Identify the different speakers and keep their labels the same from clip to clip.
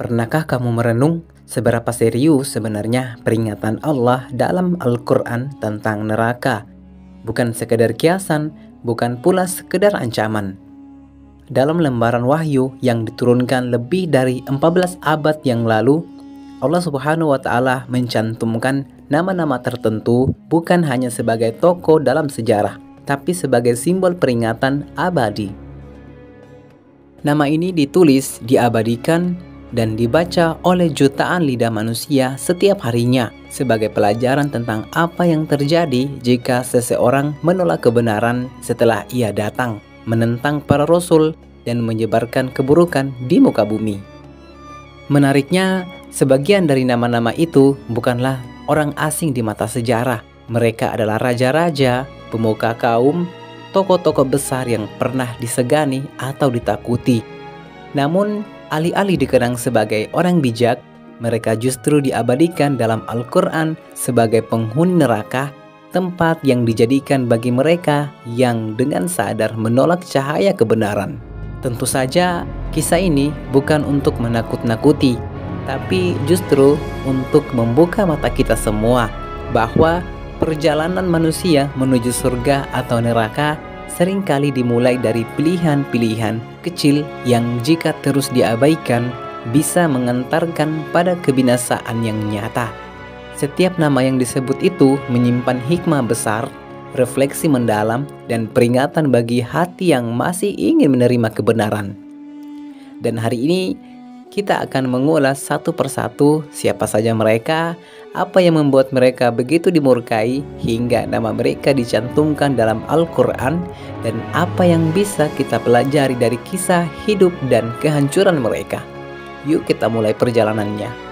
Speaker 1: Pernahkah kamu merenung seberapa serius sebenarnya peringatan Allah dalam Al-Quran tentang neraka? Bukan sekedar kiasan, bukan pula sekedar ancaman. Dalam lembaran wahyu yang diturunkan lebih dari 14 abad yang lalu, Allah Subhanahu wa Ta'ala mencantumkan nama-nama tertentu bukan hanya sebagai tokoh dalam sejarah, tapi sebagai simbol peringatan abadi. Nama ini ditulis, diabadikan, dan dibaca oleh jutaan lidah manusia setiap harinya sebagai pelajaran tentang apa yang terjadi jika seseorang menolak kebenaran setelah ia datang, menentang para rasul, dan menyebarkan keburukan di muka bumi. Menariknya, sebagian dari nama-nama itu bukanlah orang asing di mata sejarah. Mereka adalah raja-raja, pemuka kaum, tokoh-tokoh besar yang pernah disegani atau ditakuti. Namun, alih-alih dikenang sebagai orang bijak, mereka justru diabadikan dalam Al-Quran sebagai penghuni neraka, tempat yang dijadikan bagi mereka yang dengan sadar menolak cahaya kebenaran. Tentu saja, kisah ini bukan untuk menakut-nakuti, tapi justru untuk membuka mata kita semua bahwa perjalanan manusia menuju surga atau neraka seringkali dimulai dari pilihan-pilihan kecil yang jika terus diabaikan bisa mengantarkan pada kebinasaan yang nyata. Setiap nama yang disebut itu menyimpan hikmah besar, refleksi mendalam, dan peringatan bagi hati yang masih ingin menerima kebenaran. Dan hari ini kita akan mengulas satu persatu siapa saja mereka, apa yang membuat mereka begitu dimurkai hingga nama mereka dicantumkan dalam Al-Quran, dan apa yang bisa kita pelajari dari kisah hidup dan kehancuran mereka. Yuk kita mulai perjalanannya.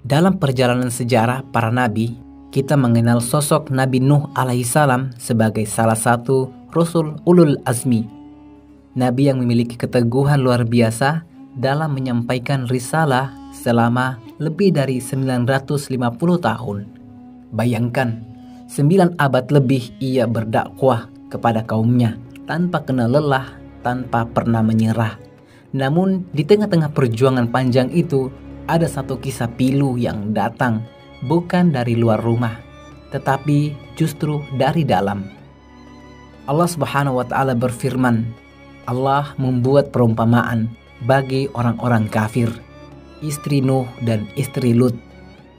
Speaker 1: Dalam perjalanan sejarah para nabi, kita mengenal sosok Nabi Nuh alaihissalam sebagai salah satu Rasul Ulul Azmi. Nabi yang memiliki keteguhan luar biasa dalam menyampaikan risalah selama lebih dari 950 tahun. Bayangkan, 9 abad lebih ia berdakwah kepada kaumnya tanpa kenal lelah, tanpa pernah menyerah. Namun di tengah-tengah perjuangan panjang itu, ada satu kisah pilu yang datang bukan dari luar rumah, tetapi justru dari dalam. Allah Subhanahu wa Ta'ala berfirman, Allah membuat perumpamaan bagi orang-orang kafir, istri Nuh dan istri Lut.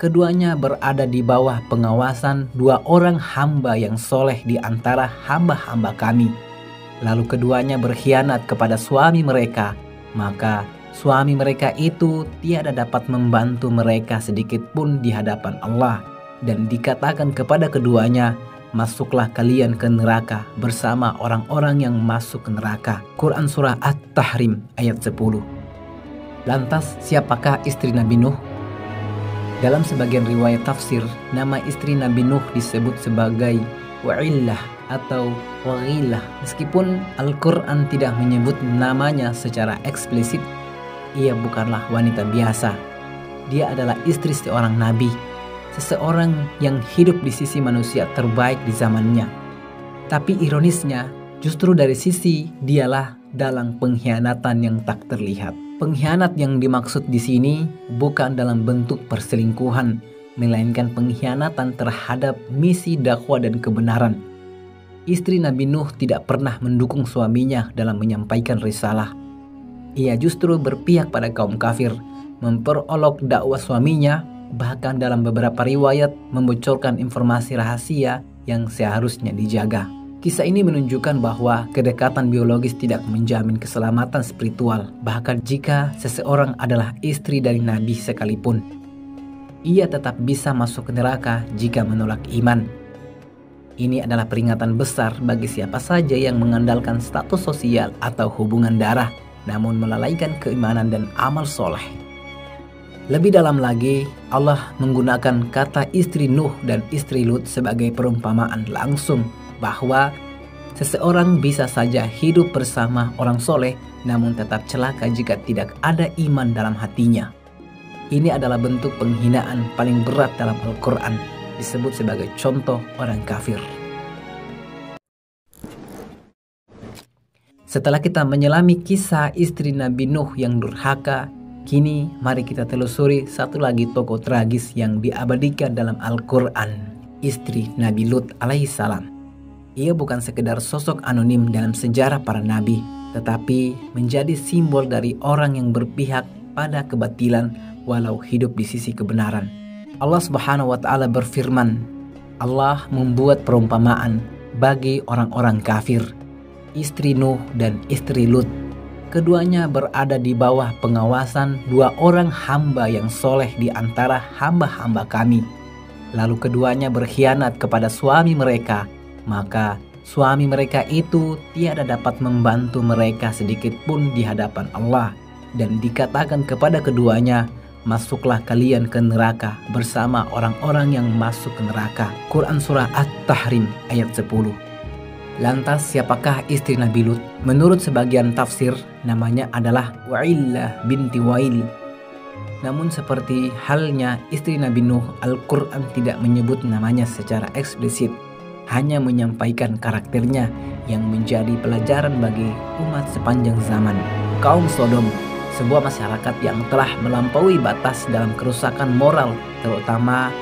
Speaker 1: Keduanya berada di bawah pengawasan 2 orang hamba yang soleh di antara hamba-hamba kami. Lalu keduanya berkhianat kepada suami mereka, maka suami mereka itu tiada dapat membantu mereka sedikit pun di hadapan Allah. Dan dikatakan kepada keduanya, masuklah kalian ke neraka bersama orang-orang yang masuk ke neraka. Quran Surah At-Tahrim ayat 10. Lantas siapakah istri Nabi Nuh? Dalam sebagian riwayat tafsir, nama istri Nabi Nuh disebut sebagai Wa'illah atau Waghillah. Meskipun Al-Quran tidak menyebut namanya secara eksplisit, ia bukanlah wanita biasa. Dia adalah istri seorang nabi, seseorang yang hidup di sisi manusia terbaik di zamannya. Tapi ironisnya, justru dari sisi dialah dalang pengkhianatan yang tak terlihat. Pengkhianat yang dimaksud di sini bukan dalam bentuk perselingkuhan, melainkan pengkhianatan terhadap misi dakwah dan kebenaran. Istri Nabi Nuh tidak pernah mendukung suaminya dalam menyampaikan risalah. Ia justru berpihak pada kaum kafir, memperolok dakwah suaminya, bahkan dalam beberapa riwayat membocorkan informasi rahasia yang seharusnya dijaga. Kisah ini menunjukkan bahwa kedekatan biologis tidak menjamin keselamatan spiritual, bahkan jika seseorang adalah istri dari Nabi sekalipun. Ia tetap bisa masuk ke neraka jika menolak iman. Ini adalah peringatan besar bagi siapa saja yang mengandalkan status sosial atau hubungan darah, namun melalaikan keimanan dan amal soleh. Lebih dalam lagi, Allah menggunakan kata istri Nuh dan istri Lut sebagai perumpamaan langsung bahwa seseorang bisa saja hidup bersama orang soleh namun tetap celaka jika tidak ada iman dalam hatinya. Ini adalah bentuk penghinaan paling berat dalam Al-Quran, disebut sebagai contoh orang kafir. Setelah kita menyelami kisah istri Nabi Nuh yang durhaka, kini mari kita telusuri satu lagi tokoh tragis yang diabadikan dalam Al-Quran, istri Nabi Lut alaihissalam. Ia bukan sekedar sosok anonim dalam sejarah para nabi, tetapi menjadi simbol dari orang yang berpihak pada kebatilan walau hidup di sisi kebenaran. Allah Subhanahu wa Ta'ala berfirman, Allah membuat perumpamaan bagi orang-orang kafir, istri Nuh dan istri Lut. Keduanya berada di bawah pengawasan dua orang hamba yang soleh di antara hamba-hamba kami. Lalu keduanya berkhianat kepada suami mereka, maka suami mereka itu tiada dapat membantu mereka sedikit pun di hadapan Allah. Dan dikatakan kepada keduanya, masuklah kalian ke neraka bersama orang-orang yang masuk ke neraka. Quran Surah At-Tahrim ayat 10. Lantas siapakah istri Nabi Lut? Menurut sebagian tafsir, namanya adalah Wa'illah binti Wa'il. Namun seperti halnya istri Nabi Nuh, Al-Quran tidak menyebut namanya secara eksplisit, hanya menyampaikan karakternya yang menjadi pelajaran bagi umat sepanjang zaman. Kaum Sodom, sebuah masyarakat yang telah melampaui batas dalam kerusakan moral, terutama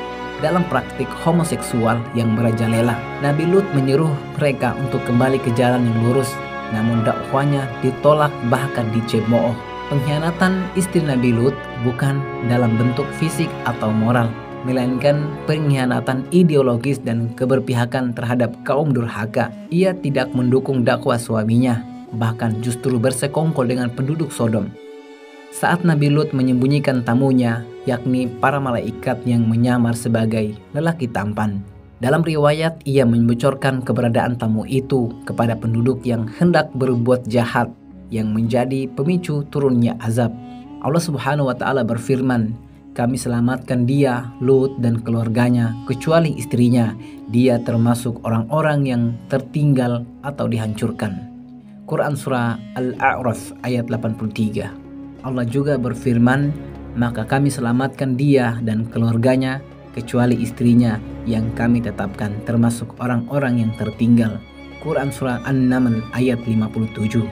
Speaker 1: dalam praktik homoseksual yang merajalela. Nabi Lut menyuruh mereka untuk kembali ke jalan yang lurus, namun dakwahnya ditolak bahkan dicemooh. Pengkhianatan istri Nabi Lut bukan dalam bentuk fisik atau moral, melainkan pengkhianatan ideologis dan keberpihakan terhadap kaum durhaka. Ia tidak mendukung dakwah suaminya, bahkan justru bersekongkol dengan penduduk Sodom. Saat Nabi Lut menyembunyikan tamunya, yakni para malaikat yang menyamar sebagai lelaki tampan. Dalam riwayat, ia membocorkan keberadaan tamu itu kepada penduduk yang hendak berbuat jahat, yang menjadi pemicu turunnya azab. Allah Subhanahu wa Ta'ala berfirman, kami selamatkan dia, Lut dan keluarganya, kecuali istrinya. Dia termasuk orang-orang yang tertinggal atau dihancurkan. Quran Surah Al-A'raf ayat 83. Allah juga berfirman, maka kami selamatkan dia dan keluarganya, kecuali istrinya yang kami tetapkan termasuk orang-orang yang tertinggal. Quran Surah An-Naml ayat 57.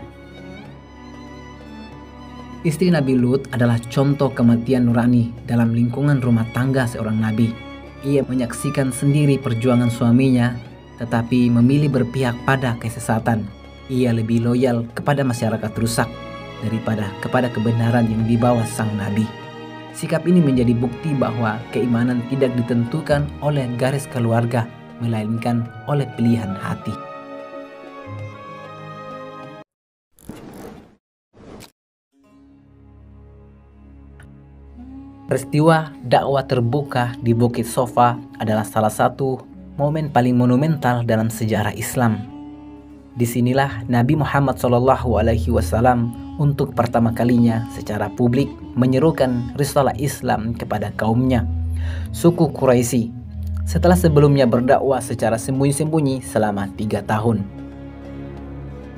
Speaker 1: Istri Nabi Lut adalah contoh kematian nurani dalam lingkungan rumah tangga seorang nabi. Ia menyaksikan sendiri perjuangan suaminya, tetapi memilih berpihak pada kesesatan. Ia lebih loyal kepada masyarakat rusak daripada kepada kebenaran yang dibawa sang nabi. Sikap ini menjadi bukti bahwa keimanan tidak ditentukan oleh garis keluarga, melainkan oleh pilihan hati. Peristiwa dakwah terbuka di Bukit Sofa adalah salah satu momen paling monumental dalam sejarah Islam. Disinilah Nabi Muhammad SAW untuk pertama kalinya secara publik menyerukan risalah Islam kepada kaumnya, suku Quraisy, setelah sebelumnya berdakwah secara sembunyi-sembunyi selama 3 tahun.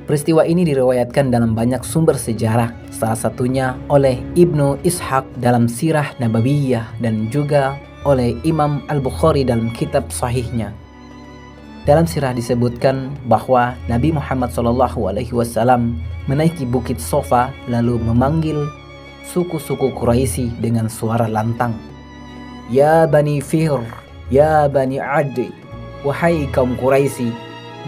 Speaker 1: Peristiwa ini diriwayatkan dalam banyak sumber sejarah, salah satunya oleh Ibnu Ishaq dalam Sirah Nabawiyah dan juga oleh Imam Al-Bukhari dalam kitab sahihnya. Dalam sirah disebutkan bahwa Nabi Muhammad SAW menaiki Bukit Sofa lalu memanggil suku-suku Quraisy dengan suara lantang. Ya Bani Fihr, ya Bani Adi, wahai kaum Quraisy,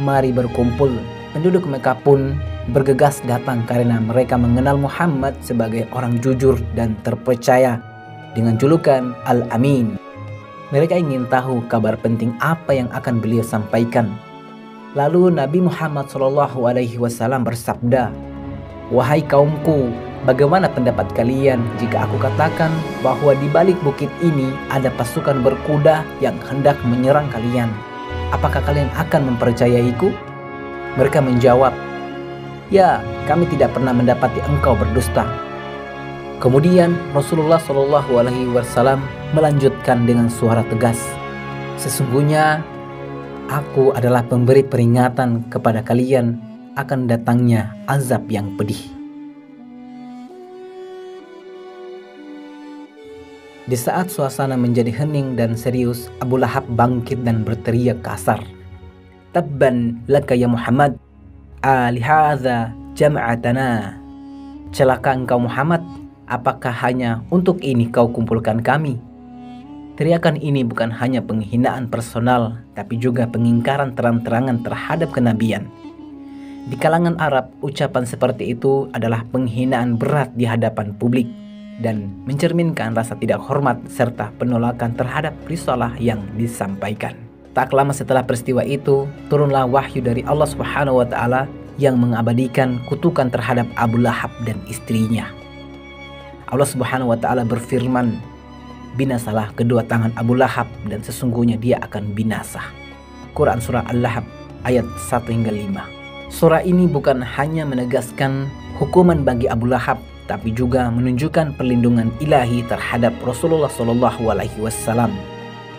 Speaker 1: mari berkumpul. Penduduk Mekah pun bergegas datang karena mereka mengenal Muhammad sebagai orang jujur dan terpercaya dengan julukan Al-Amin. Mereka ingin tahu kabar penting apa yang akan beliau sampaikan. Lalu Nabi Muhammad SAW bersabda, wahai kaumku, bagaimana pendapat kalian jika aku katakan bahwa di balik bukit ini ada pasukan berkuda yang hendak menyerang kalian? Apakah kalian akan mempercayaiku? Mereka menjawab, ya, kami tidak pernah mendapati engkau berdusta. Kemudian Rasulullah SAW melanjutkan dengan suara tegas, sesungguhnya aku adalah pemberi peringatan kepada kalian akan datangnya azab yang pedih. Di saat suasana menjadi hening dan serius, Abu Lahab bangkit dan berteriak kasar, Tabban laka ya Muhammad, alihadza jam'atana. Celaka engkau Muhammad, apakah hanya untuk ini kau kumpulkan kami? Teriakan ini bukan hanya penghinaan personal, tapi juga pengingkaran terang-terangan terhadap kenabian. Di kalangan Arab, ucapan seperti itu adalah penghinaan berat di hadapan publik dan mencerminkan rasa tidak hormat serta penolakan terhadap risalah yang disampaikan. Tak lama setelah peristiwa itu, turunlah wahyu dari Allah Subhanahu wa taala yang mengabadikan kutukan terhadap Abu Lahab dan istrinya. Allah Subhanahu wa taala berfirman, "Binasalah kedua tangan Abu Lahab dan sesungguhnya dia akan binasa." Quran Surah Al-Lahab ayat 1 hingga 5. Surah ini bukan hanya menegaskan hukuman bagi Abu Lahab, tapi juga menunjukkan perlindungan ilahi terhadap Rasulullah SAW.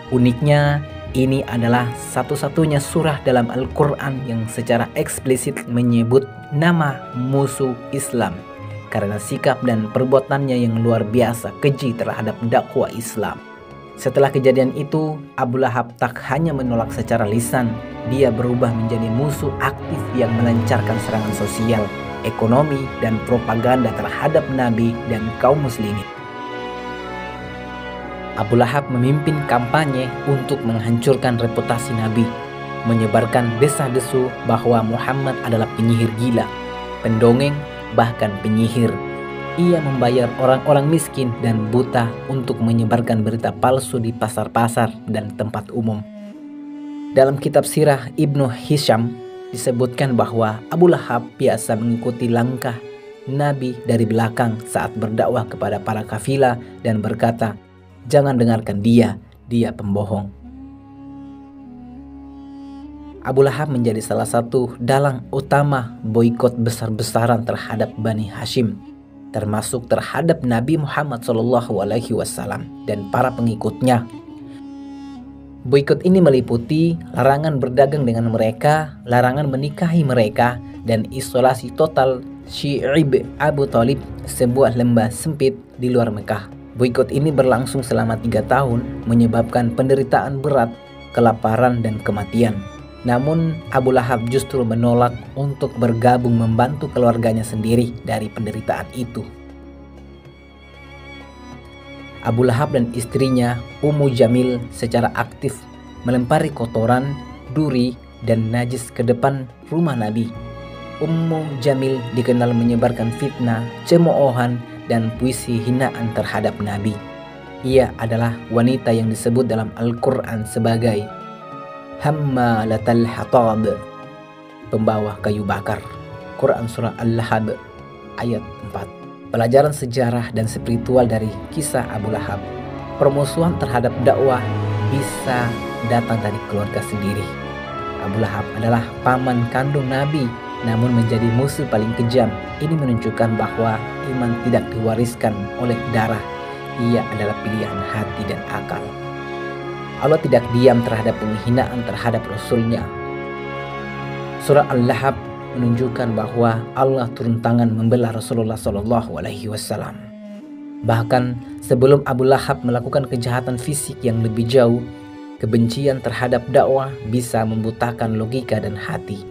Speaker 1: Uniknya, ini adalah satu-satunya surah dalam Al-Quran yang secara eksplisit menyebut nama musuh Islam karena sikap dan perbuatannya yang luar biasa keji terhadap dakwah Islam. Setelah kejadian itu, Abu Lahab tak hanya menolak secara lisan, dia berubah menjadi musuh aktif yang melancarkan serangan sosial, ekonomi, dan propaganda terhadap Nabi dan kaum muslimin. Abu Lahab memimpin kampanye untuk menghancurkan reputasi Nabi, menyebarkan desah-desu bahwa Muhammad adalah penyihir gila, pendongeng, bahkan penyihir. Ia membayar orang-orang miskin dan buta untuk menyebarkan berita palsu di pasar-pasar dan tempat umum. Dalam kitab sirah Ibnu Hisham disebutkan bahwa Abu Lahab biasa mengikuti langkah Nabi dari belakang saat berdakwah kepada para kafilah dan berkata, "Jangan dengarkan dia pembohong." Abu Lahab menjadi salah satu dalang utama boikot besar-besaran terhadap Bani Hashim, termasuk terhadap Nabi Muhammad SAW dan para pengikutnya. Boikot ini meliputi larangan berdagang dengan mereka, larangan menikahi mereka, dan isolasi total Syi'ib Abu Thalib, sebuah lembah sempit di luar Mekah. Boikot ini berlangsung selama 3 tahun, menyebabkan penderitaan berat, kelaparan, dan kematian. Namun Abu Lahab justru menolak untuk bergabung membantu keluarganya sendiri dari penderitaan itu. Abu Lahab dan istrinya Ummu Jamil secara aktif melempari kotoran, duri, dan najis ke depan rumah Nabi. Ummu Jamil dikenal menyebarkan fitnah, cemoohan, dan puisi hinaan terhadap Nabi. Ia adalah wanita yang disebut dalam Al-Quran sebagai Hammalatal Hatab, pembawa kayu bakar. Quran Surah Al-Lahab ayat 4. Pelajaran sejarah dan spiritual dari kisah Abu Lahab. Permusuhan terhadap dakwah bisa datang dari keluarga sendiri. Abu Lahab adalah paman kandung Nabi, namun menjadi musuh paling kejam. Ini menunjukkan bahwa iman tidak diwariskan oleh darah, ia adalah pilihan hati dan akal. Allah tidak diam terhadap penghinaan terhadap Rasulnya. Surah Al-Lahab menunjukkan bahwa Allah turun tangan membela Rasulullah SAW. Bahkan sebelum Abu Lahab melakukan kejahatan fisik yang lebih jauh, kebencian terhadap dakwah bisa membutakan logika dan hati.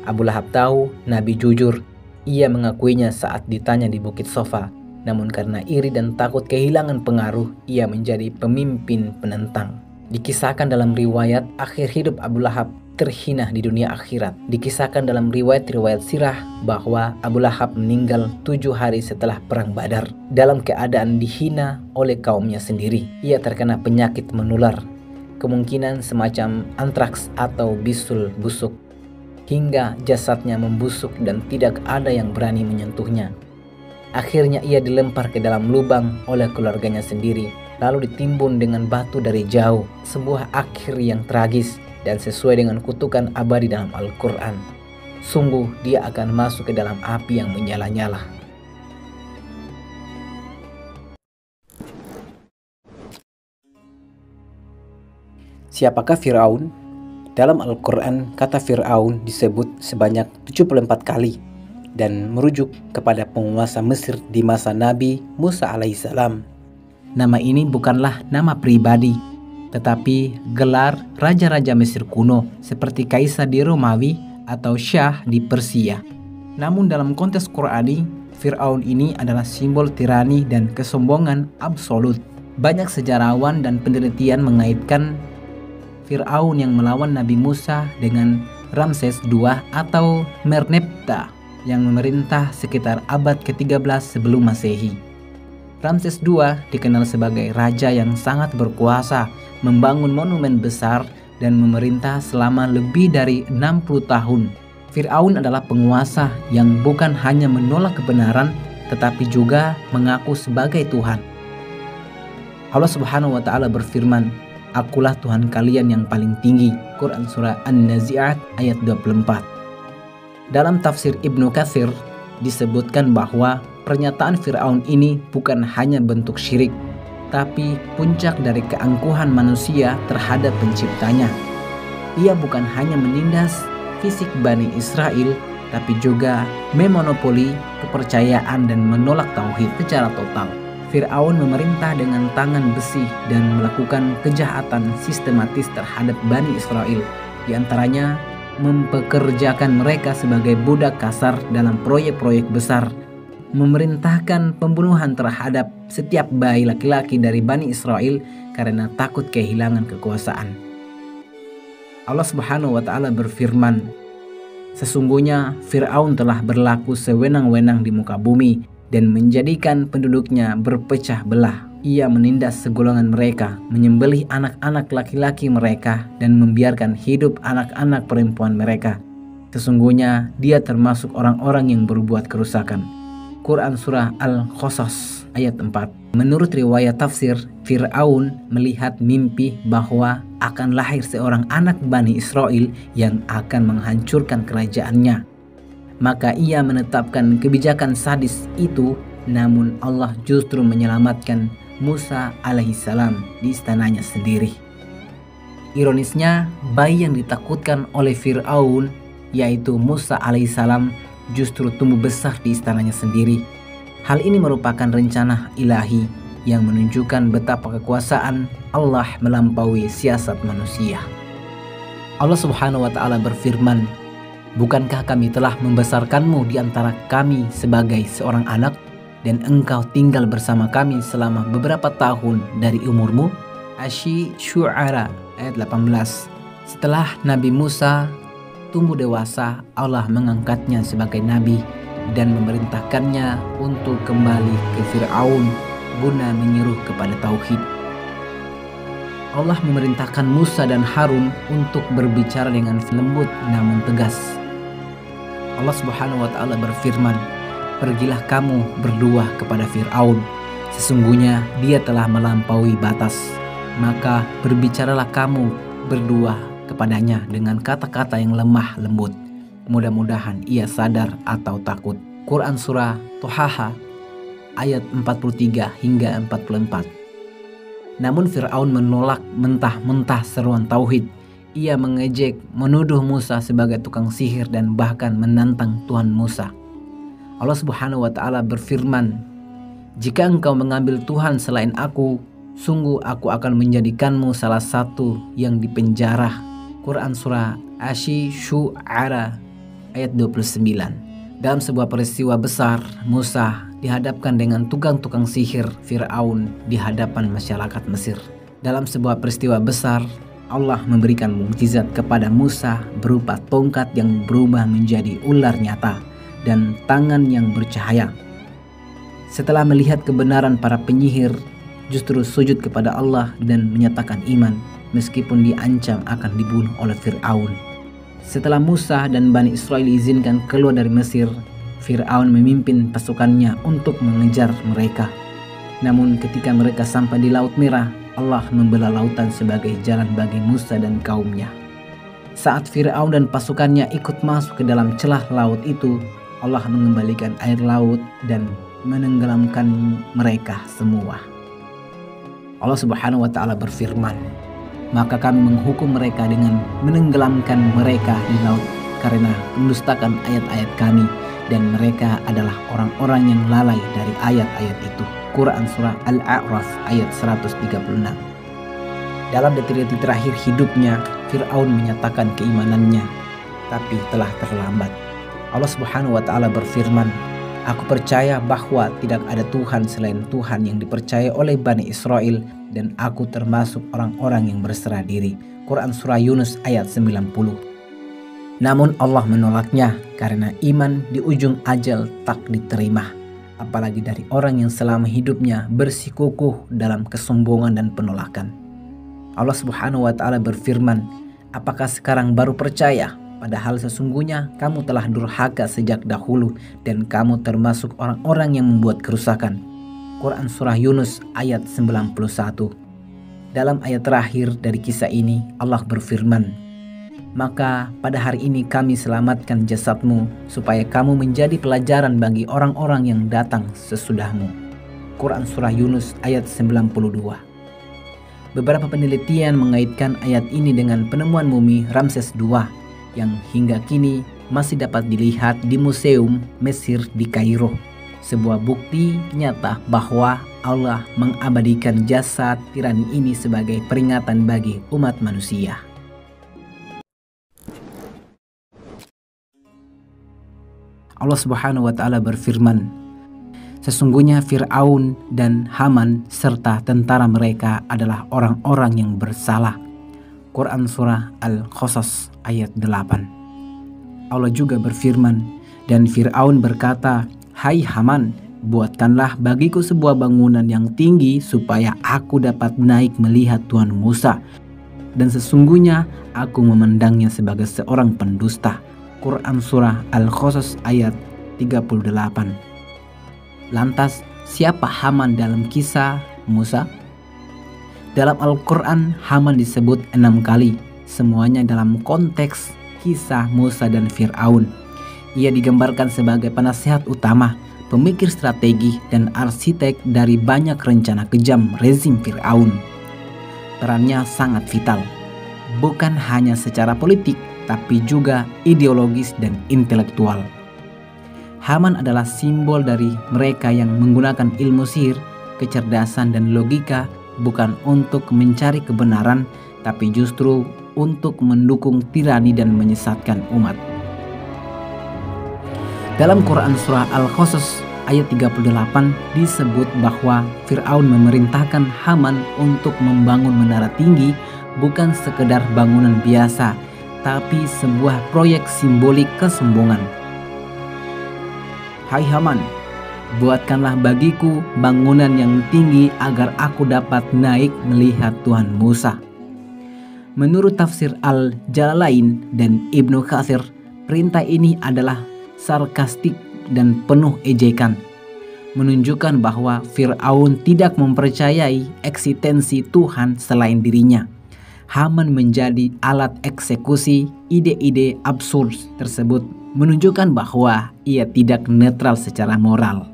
Speaker 1: Abu Lahab tahu Nabi jujur. Ia mengakuinya saat ditanya di Bukit Sofa. Namun karena iri dan takut kehilangan pengaruh, ia menjadi pemimpin penentang. Dikisahkan dalam riwayat akhir hidup Abu Lahab terhina di dunia akhirat. Dikisahkan dalam riwayat-riwayat sirah bahwa Abu Lahab meninggal 7 hari setelah perang Badar dalam keadaan dihina oleh kaumnya sendiri. Ia terkena penyakit menular, kemungkinan semacam antraks atau bisul busuk, hingga jasadnya membusuk dan tidak ada yang berani menyentuhnya. Akhirnya ia dilempar ke dalam lubang oleh keluarganya sendiri, lalu ditimbun dengan batu dari jauh. Sebuah akhir yang tragis dan sesuai dengan kutukan abadi dalam Al-Quran. Sungguh dia akan masuk ke dalam api yang menyala-nyala. Siapakah Fir'aun? Dalam Al-Quran, kata Fir'aun disebut sebanyak 74 kali dan merujuk kepada penguasa Mesir di masa Nabi Musa alaihissalam. Nama ini bukanlah nama pribadi, tetapi gelar raja-raja Mesir kuno seperti Kaisar di Romawi atau Syah di Persia. Namun dalam konteks Qur'ani, Fir'aun ini adalah simbol tirani dan kesombongan absolut. Banyak sejarawan dan penelitian mengaitkan Fir'aun yang melawan Nabi Musa dengan Ramses II atau Merneptah yang memerintah sekitar abad ke-13 sebelum Masehi. Ramses II dikenal sebagai raja yang sangat berkuasa, membangun monumen besar dan memerintah selama lebih dari 60 tahun. Fir'aun adalah penguasa yang bukan hanya menolak kebenaran tetapi juga mengaku sebagai Tuhan. Allah Subhanahu wa taala berfirman, "Akulah Tuhan kalian yang paling tinggi." Quran surah An-Nazi'at ayat 24. Dalam tafsir Ibnu Katsir disebutkan bahwa pernyataan Fir'aun ini bukan hanya bentuk syirik, tapi puncak dari keangkuhan manusia terhadap penciptanya. Ia bukan hanya menindas fisik Bani Israel, tapi juga memonopoli kepercayaan dan menolak tauhid secara total. Fir'aun memerintah dengan tangan besi dan melakukan kejahatan sistematis terhadap Bani Israel, di antaranya mempekerjakan mereka sebagai budak kasar dalam proyek-proyek besar, memerintahkan pembunuhan terhadap setiap bayi laki-laki dari Bani Israel karena takut kehilangan kekuasaan. Allah Subhanahu wa taala berfirman, "Sesungguhnya Fir'aun telah berlaku sewenang-wenang di muka bumi dan menjadikan penduduknya berpecah belah. Ia menindas segolongan mereka, menyembelih anak-anak laki-laki mereka dan membiarkan hidup anak-anak perempuan mereka. Sesungguhnya dia termasuk orang-orang yang berbuat kerusakan." Quran surah Al-Qasas ayat 4. Menurut riwayat tafsir, Fir'aun melihat mimpi bahwa akan lahir seorang anak Bani Israel yang akan menghancurkan kerajaannya. Maka ia menetapkan kebijakan sadis itu, namun Allah justru menyelamatkan Musa alaihissalam di istananya sendiri. Ironisnya, bayi yang ditakutkan oleh Fir'aun, yaitu Musa alaihissalam, justru tumbuh besar di istananya sendiri. Hal ini merupakan rencana ilahi yang menunjukkan betapa kekuasaan Allah melampaui siasat manusia. Allah Subhanahu wa taala berfirman, "Bukankah kami telah membesarkanmu di antara kami sebagai seorang anak dan engkau tinggal bersama kami selama beberapa tahun dari umurmu?" Asy-Syu'ara ayat 18. Setelah Nabi Musa tumbuh dewasa, Allah mengangkatnya sebagai nabi dan memerintahkannya untuk kembali ke Fir'aun guna menyeru kepada tauhid. Allah memerintahkan Musa dan Harun untuk berbicara dengan lembut namun tegas. Allah Subhanahu wa taala berfirman, "Pergilah kamu berdua kepada Fir'aun, sesungguhnya dia telah melampaui batas. Maka berbicaralah kamu berdua kepadanya dengan kata-kata yang lemah lembut. Mudah-mudahan ia sadar atau takut." Quran surah Tohaha ayat 43 hingga 44. Namun Fir'aun menolak mentah-mentah seruan tauhid. Ia mengejek, menuduh Musa sebagai tukang sihir dan bahkan menantang Tuhan Musa. Allah Subhanahu wa taala berfirman, "Jika engkau mengambil Tuhan selain aku, sungguh aku akan menjadikanmu salah satu yang dipenjara." Quran surah Asy-Syu'ara ayat 29. Dalam sebuah peristiwa besar, Musa dihadapkan dengan tukang-tukang sihir Fir'aun di hadapan masyarakat Mesir. Dalam sebuah peristiwa besar, Allah memberikan mukjizat kepada Musa berupa tongkat yang berubah menjadi ular nyata dan tangan yang bercahaya. Setelah melihat kebenaran para penyihir, justru sujud kepada Allah dan menyatakan iman meskipun diancam akan dibunuh oleh Fir'aun. Setelah Musa dan Bani Israel diizinkan keluar dari Mesir, Fir'aun memimpin pasukannya untuk mengejar mereka. Namun ketika mereka sampai di Laut Merah, Allah membelah lautan sebagai jalan bagi Musa dan kaumnya. Saat Fir'aun dan pasukannya ikut masuk ke dalam celah laut itu, Allah mengembalikan air laut dan menenggelamkan mereka semua. Allah Subhanahu wa taala berfirman, "Maka kami menghukum mereka dengan menenggelamkan mereka di laut karena mendustakan ayat-ayat kami, dan mereka adalah orang-orang yang lalai dari ayat-ayat itu." Quran surah Al-A'raf ayat 136. Dalam detik-detik terakhir hidupnya, Fir'aun menyatakan keimanannya, tapi telah terlambat. Allah Subhanahu wa taala berfirman, "Aku percaya bahwa tidak ada Tuhan selain Tuhan yang dipercaya oleh Bani Israel, dan aku termasuk orang-orang yang berserah diri." Quran Surah Yunus ayat 90. Namun Allah menolaknya karena iman di ujung ajal tak diterima, apalagi dari orang yang selama hidupnya bersikukuh dalam kesombongan dan penolakan. Allah Subhanahu wa taala berfirman, "Apakah sekarang baru percaya? Padahal sesungguhnya kamu telah durhaka sejak dahulu dan kamu termasuk orang-orang yang membuat kerusakan." Quran Surah Yunus ayat 91. Dalam ayat terakhir dari kisah ini Allah berfirman, "Maka pada hari ini kami selamatkan jasadmu supaya kamu menjadi pelajaran bagi orang-orang yang datang sesudahmu." Quran Surah Yunus ayat 92. Beberapa penelitian mengaitkan ayat ini dengan penemuan mumi Ramses II yang hingga kini masih dapat dilihat di Museum Mesir di Kairo. Sebuah bukti nyata bahwa Allah mengabadikan jasad tirani ini sebagai peringatan bagi umat manusia. Allah Subhanahu wa taala berfirman, "Sesungguhnya Fir'aun dan Haman serta tentara mereka adalah orang-orang yang bersalah." Quran Surah Al-Qasas ayat 8. Allah juga berfirman, "Dan Fir'aun berkata, 'Hai Haman, buatkanlah bagiku sebuah bangunan yang tinggi supaya aku dapat naik melihat Tuhan Musa. Dan sesungguhnya aku memandangnya sebagai seorang pendusta.'" Quran Surah Al-Qasas ayat 38. Lantas, siapa Haman dalam kisah Musa? Dalam Al-Quran, Haman disebut 6 kali, semuanya dalam konteks kisah Musa dan Fir'aun. Ia digambarkan sebagai penasehat utama, pemikir strategi, dan arsitek dari banyak rencana kejam rezim Fir'aun. Perannya sangat vital, bukan hanya secara politik, tapi juga ideologis dan intelektual. Haman adalah simbol dari mereka yang menggunakan ilmu sihir, kecerdasan, dan logika bukan untuk mencari kebenaran, tapi justru untuk mendukung tirani dan menyesatkan umat. Dalam Quran Surah Al-Qasas ayat 38 disebut bahwa Fir'aun memerintahkan Haman untuk membangun menara tinggi, bukan sekedar bangunan biasa, tapi sebuah proyek simbolik kesombongan. "Hai Haman, buatkanlah bagiku bangunan yang tinggi agar aku dapat naik melihat Tuhan Musa." Menurut tafsir Al-Jalalain dan Ibnu Katsir, perintah ini adalah sarkastik dan penuh ejekan, menunjukkan bahwa Fir'aun tidak mempercayai eksistensi Tuhan selain dirinya. Haman menjadi alat eksekusi ide-ide absurd tersebut, menunjukkan bahwa ia tidak netral secara moral.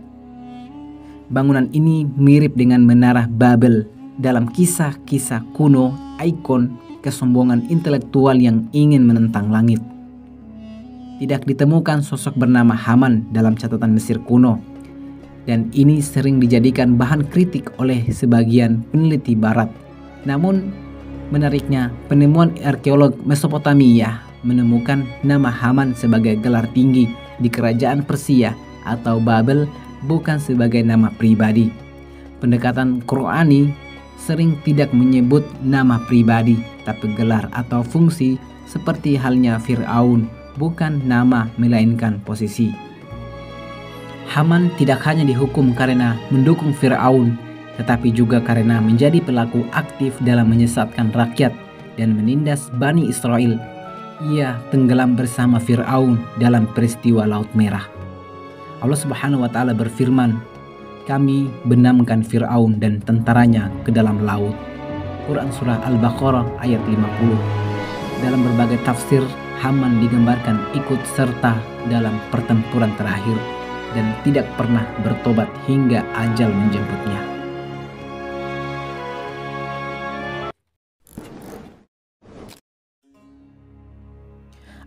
Speaker 1: Bangunan ini mirip dengan Menara Babel dalam kisah-kisah kuno, ikon kesombongan intelektual yang ingin menentang langit. Tidak ditemukan sosok bernama Haman dalam catatan Mesir kuno, dan ini sering dijadikan bahan kritik oleh sebagian peneliti barat. Namun, menariknya, penemuan arkeolog Mesopotamia menemukan nama Haman sebagai gelar tinggi di kerajaan Persia atau Babel, bukan sebagai nama pribadi. Pendekatan Qur'ani sering tidak menyebut nama pribadi, tapi gelar atau fungsi, seperti halnya Fir'aun, bukan nama melainkan posisi. Haman tidak hanya dihukum karena mendukung Fir'aun, tetapi juga karena menjadi pelaku aktif dalam menyesatkan rakyat dan menindas Bani Israel. Ia tenggelam bersama Fir'aun dalam peristiwa Laut Merah. Allah Subhanahu wa taala berfirman, "Kami benamkan Fir'aun dan tentaranya ke dalam laut." Quran Surah Al-Baqarah ayat 50. Dalam berbagai tafsir, Haman digambarkan ikut serta dalam pertempuran terakhir dan tidak pernah bertobat hingga ajal menjemputnya.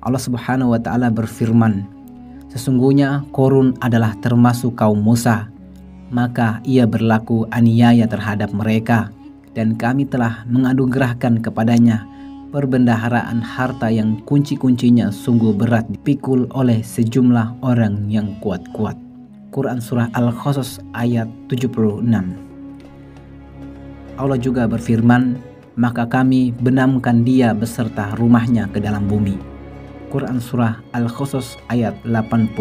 Speaker 1: Allah Subhanahu wa taala berfirman, "Sesungguhnya Korun adalah termasuk kaum Musa, maka ia berlaku aniaya terhadap mereka, dan kami telah menganugerahkan kepadanya perbendaharaan harta yang kunci-kuncinya sungguh berat dipikul oleh sejumlah orang yang kuat-kuat. Quran Surah Al-Qasas ayat 76. Allah juga berfirman, maka kami benamkan dia beserta rumahnya ke dalam bumi. Quran Surah Al-Qasas ayat 81.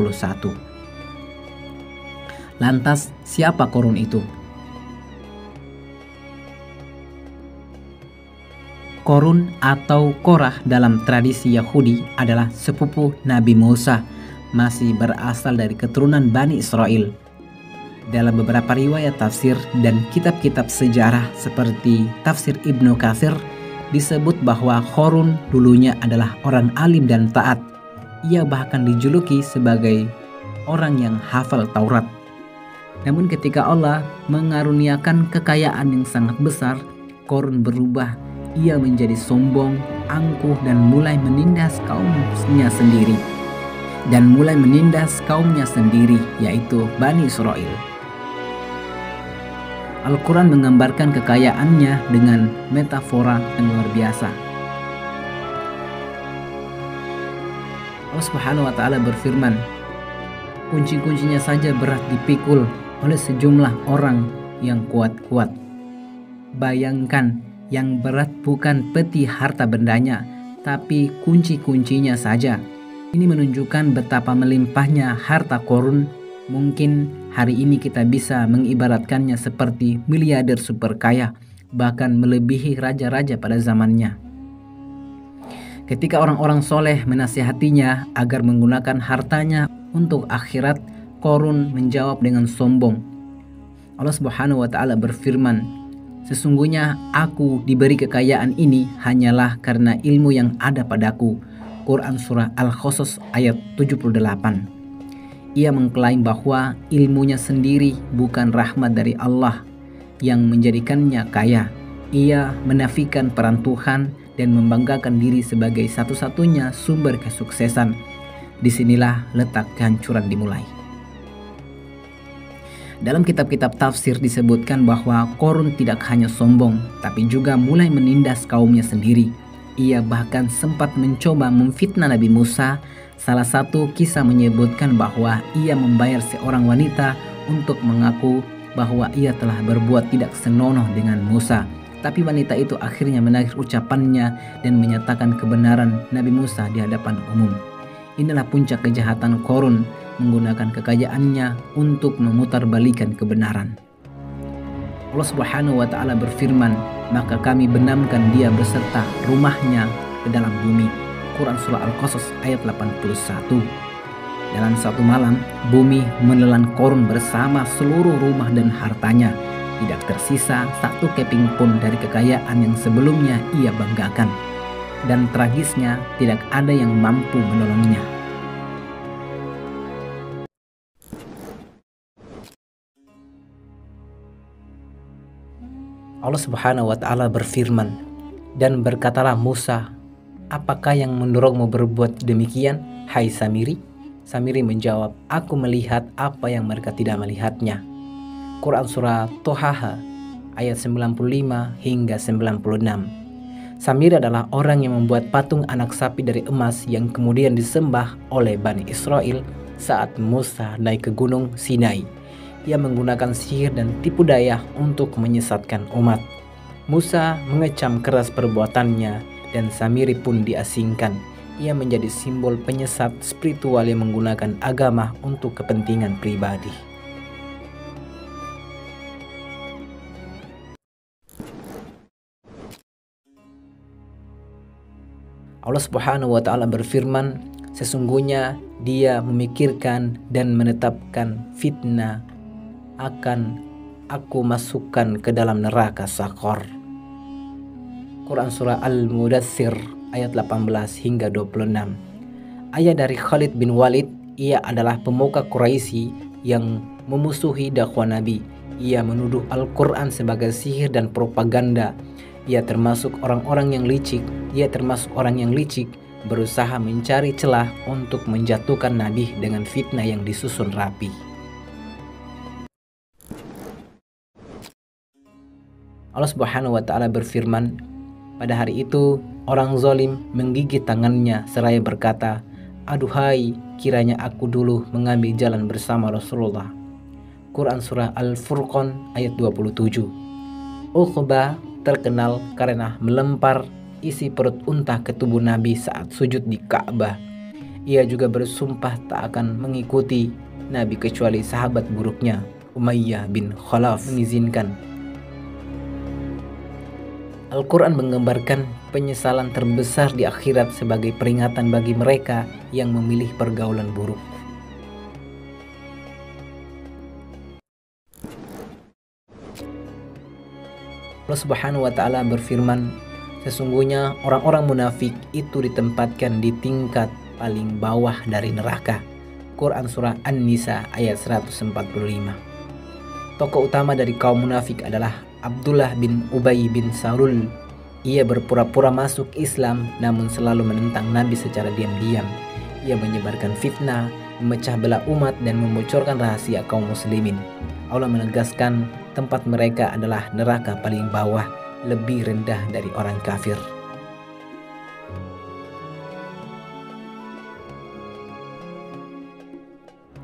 Speaker 1: Lantas siapa Korun itu? Korun atau Korah dalam tradisi Yahudi adalah sepupu Nabi Musa, masih berasal dari keturunan Bani Israel. Dalam beberapa riwayat tafsir dan kitab-kitab sejarah seperti tafsir Ibnu Katsir disebut bahwa Korun dulunya adalah orang alim dan taat. Ia bahkan dijuluki sebagai orang yang hafal Taurat. Namun ketika Allah mengaruniakan kekayaan yang sangat besar, Korun berubah. Ia menjadi sombong, angkuh, dan mulai menindas kaumnya sendiri, yaitu Bani Israel. Al-Quran menggambarkan kekayaannya dengan metafora yang luar biasa. Allah Subhanahu wa Ta'ala berfirman, kunci-kuncinya saja berat dipikul oleh sejumlah orang yang kuat-kuat. Bayangkan, yang berat bukan peti harta bendanya, tapi kunci-kuncinya saja. Ini menunjukkan betapa melimpahnya harta Korun. Mungkin hari ini kita bisa mengibaratkannya seperti miliarder super kaya, bahkan melebihi raja-raja pada zamannya. Ketika orang-orang soleh menasihatinya agar menggunakan hartanya untuk akhirat, Korun menjawab dengan sombong. Allah Subhanahu wa Ta'ala berfirman, sesungguhnya aku diberi kekayaan ini hanyalah karena ilmu yang ada padaku. Quran Surah Al-Qasas ayat 78. Ia mengklaim bahwa ilmunya sendiri bukan rahmat dari Allah yang menjadikannya kaya. Ia menafikan peran Tuhan dan membanggakan diri sebagai satu-satunya sumber kesuksesan. Disinilah letak kehancuran dimulai. Dalam kitab-kitab tafsir disebutkan bahwa Korun tidak hanya sombong, tapi juga mulai menindas kaumnya sendiri. Ia bahkan sempat mencoba memfitnah Nabi Musa. Salah satu kisah menyebutkan bahwa ia membayar seorang wanita untuk mengaku bahwa ia telah berbuat tidak senonoh dengan Musa. Tapi wanita itu akhirnya menagih ucapannya dan menyatakan kebenaran Nabi Musa di hadapan umum. Inilah puncak kejahatan Korun, menggunakan kekayaannya untuk memutarbalikan kebenaran. Allah Subhanahu wa Ta'ala berfirman, maka kami benamkan dia beserta rumahnya ke dalam bumi. Quran Surah Al-Qasas ayat 81. Dalam satu malam, bumi menelan Korun bersama seluruh rumah dan hartanya. Tidak tersisa satu keping pun dari kekayaan yang sebelumnya ia banggakan. Dan tragisnya, tidak ada yang mampu menolongnya. Allah Subhanahu wa Ta'ala berfirman, dan berkatalah Musa, apakah yang mendorongmu berbuat demikian, hai Samiri? Samiri menjawab, aku melihat apa yang mereka tidak melihatnya. Quran Surah Tohaha ayat 95 hingga 96. Samiri adalah orang yang membuat patung anak sapi dari emas yang kemudian disembah oleh Bani Israel saat Musa naik ke gunung Sinai. Ia menggunakan sihir dan tipu daya untuk menyesatkan umat. Musa mengecam keras perbuatannya dan Samiri pun diasingkan. Ia menjadi simbol penyesat spiritual yang menggunakan agama untuk kepentingan pribadi. Allah Subhanahu wa Ta'ala berfirman, sesungguhnya dia memikirkan dan menetapkan fitnah akan aku masukkan ke dalam neraka Sakor. Quran Surah Al-Mudaththir ayat 18 hingga 26. Ayah dari Khalid bin Walid, ia adalah pemuka Quraisy yang memusuhi dakwah Nabi. Ia menuduh Al-Quran sebagai sihir dan propaganda. Ia termasuk orang yang licik, berusaha mencari celah untuk menjatuhkan Nabi dengan fitnah yang disusun rapi. Allah Subhanahu wa Ta'ala berfirman, pada hari itu orang zalim menggigit tangannya seraya berkata, "Aduhai, kiranya aku dulu mengambil jalan bersama Rasulullah." Quran Surah Al-Furqan ayat 27. Uqbah terkenal karena melempar isi perut unta ke tubuh Nabi saat sujud di Ka'bah. Ia juga bersumpah tak akan mengikuti Nabi kecuali sahabat buruknya Umayyah bin Khalaf mengizinkan. Al-Quran menggambarkan penyesalan terbesar di akhirat sebagai peringatan bagi mereka yang memilih pergaulan buruk. Allah Subhanahu wa Ta'ala berfirman, sesungguhnya orang-orang munafik itu ditempatkan di tingkat paling bawah dari neraka. Quran Surah An-Nisa ayat 145. Tokoh utama dari kaum munafik adalah Abdullah bin Ubay bin Salul. Ia berpura-pura masuk Islam namun selalu menentang Nabi secara diam-diam. Ia menyebarkan fitnah, memecah belah umat dan membocorkan rahasia kaum muslimin. Allah menegaskan tempat mereka adalah neraka paling bawah, lebih rendah dari orang kafir.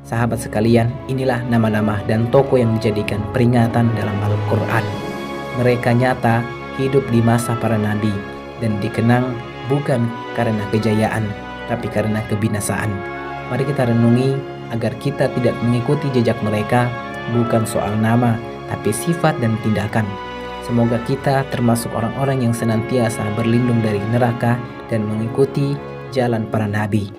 Speaker 1: Sahabat sekalian, inilah nama-nama dan tokoh yang dijadikan peringatan dalam Al-Quran. Mereka nyata hidup di masa para nabi dan dikenang bukan karena kejayaan, tapi karena kebinasaan. Mari kita renungi agar kita tidak mengikuti jejak mereka, bukan soal nama, tapi sifat dan tindakan. Semoga kita termasuk orang-orang yang senantiasa berlindung dari neraka dan mengikuti jalan para nabi.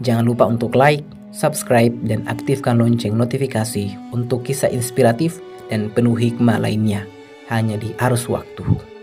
Speaker 1: Jangan lupa untuk like, subscribe, dan aktifkan lonceng notifikasi untuk kisah inspiratif dan penuh hikmah lainnya hanya di Arus Waktu.